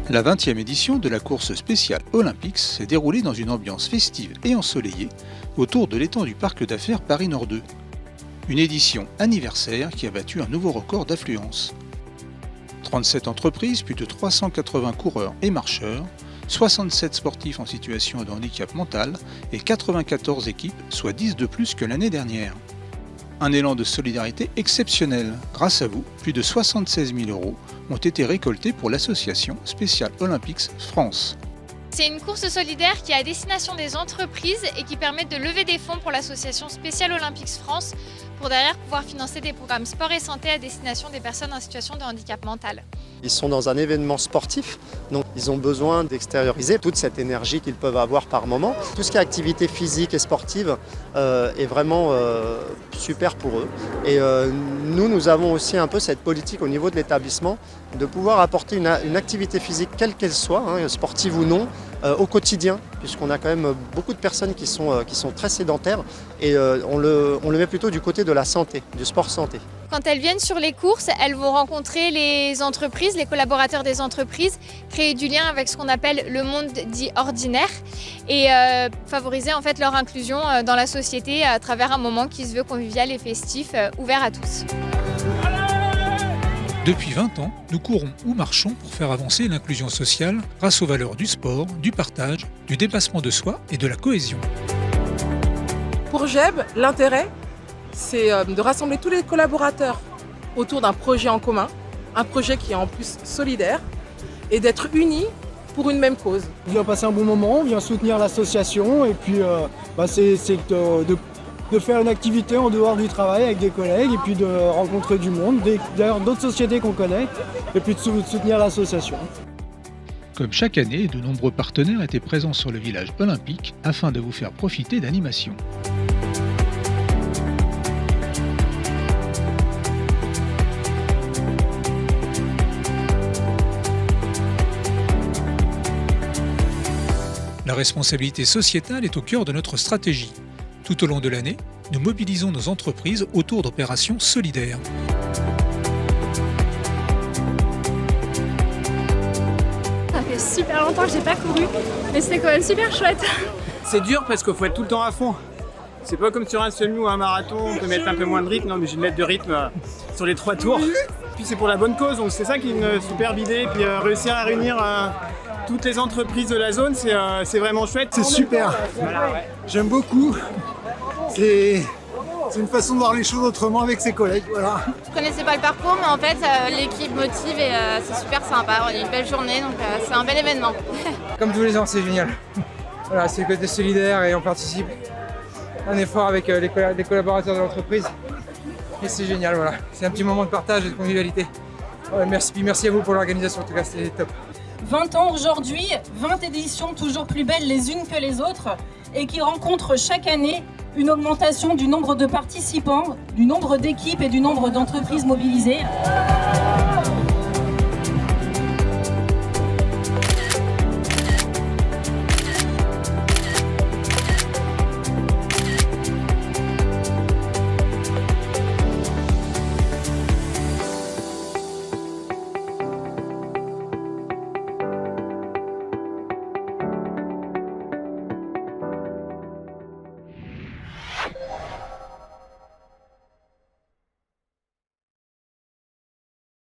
La 20e édition de la course spéciale Olympics s'est déroulée dans une ambiance festive et ensoleillée autour de l'étang du parc d'affaires Paris Nord 2. Une édition anniversaire qui a battu un nouveau record d'affluence. 37 entreprises, plus de 380 coureurs et marcheurs, 67 sportifs en situation de handicap mental et 94 équipes, soit 10 de plus que l'année dernière. Un élan de solidarité exceptionnel. Grâce à vous, plus de 76 000 € ont été récoltés pour l'association Special Olympics France. C'est une course solidaire qui est à destination des entreprises et qui permet de lever des fonds pour l'association Special Olympics France pour derrière pouvoir financer des programmes sport et santé à destination des personnes en situation de handicap mental. Ils sont dans un événement sportif, donc ils ont besoin d'extérioriser toute cette énergie qu'ils peuvent avoir par moment. Tout ce qui est activité physique et sportive est vraiment super pour eux. Et nous avons aussi un peu cette politique au niveau de l'établissement de pouvoir apporter une activité physique quelle qu'elle soit, sportive ou non, au quotidien, puisqu'on a quand même beaucoup de personnes qui sont très sédentaires et on le met plutôt du côté de la santé, du sport santé. Quand elles viennent sur les courses, elles vont rencontrer les entreprises, les collaborateurs des entreprises, créer du lien avec ce qu'on appelle le monde dit ordinaire et favoriser en fait leur inclusion dans la société à travers un moment qui se veut convivial et festif, ouvert à tous. Depuis 20 ans, nous courons ou marchons pour faire avancer l'inclusion sociale grâce aux valeurs du sport, du partage, du dépassement de soi et de la cohésion. Pour Jeb, l'intérêt, c'est de rassembler tous les collaborateurs autour d'un projet en commun, un projet qui est en plus solidaire, et d'être unis pour une même cause. On vient passer un bon moment, on vient soutenir l'association, et puis c'est de faire une activité en dehors du travail avec des collègues, et puis de rencontrer du monde, d'ailleurs d'autres sociétés qu'on connaît, et puis de soutenir l'association. Comme chaque année, de nombreux partenaires étaient présents sur le village olympique afin de vous faire profiter d'animations. La responsabilité sociétale est au cœur de notre stratégie. Tout au long de l'année, nous mobilisons nos entreprises autour d'opérations solidaires. Ça fait super longtemps que j'ai pas couru, mais c'était quand même super chouette. C'est dur parce qu'il faut être tout le temps à fond. C'est pas comme sur un semi ou un marathon, on peut mettre un peu moins de rythme, non mais je vais mettre de rythme sur les 3 tours. Puis c'est pour la bonne cause, donc c'est ça qui est une superbe idée. Puis réussir à réunir toutes les entreprises de la zone, c'est vraiment chouette. C'est super, j'aime beaucoup. C'est une façon de voir les choses autrement avec ses collègues. Voilà. Je connaissais pas le parcours, mais en fait l'équipe motive et c'est super sympa. On a une belle journée, donc c'est un bel événement. Comme tous les ans, c'est génial. Voilà, c'est le côté solidaire et on participe. Un effort avec les collaborateurs de l'entreprise. Et c'est génial, voilà. C'est un petit moment de partage et de convivialité. Ouais, merci à vous pour l'organisation, en tout cas, c'était top. 20 ans aujourd'hui, 20 éditions toujours plus belles les unes que les autres et qui rencontrent chaque année une augmentation du nombre de participants, du nombre d'équipes et du nombre d'entreprises mobilisées.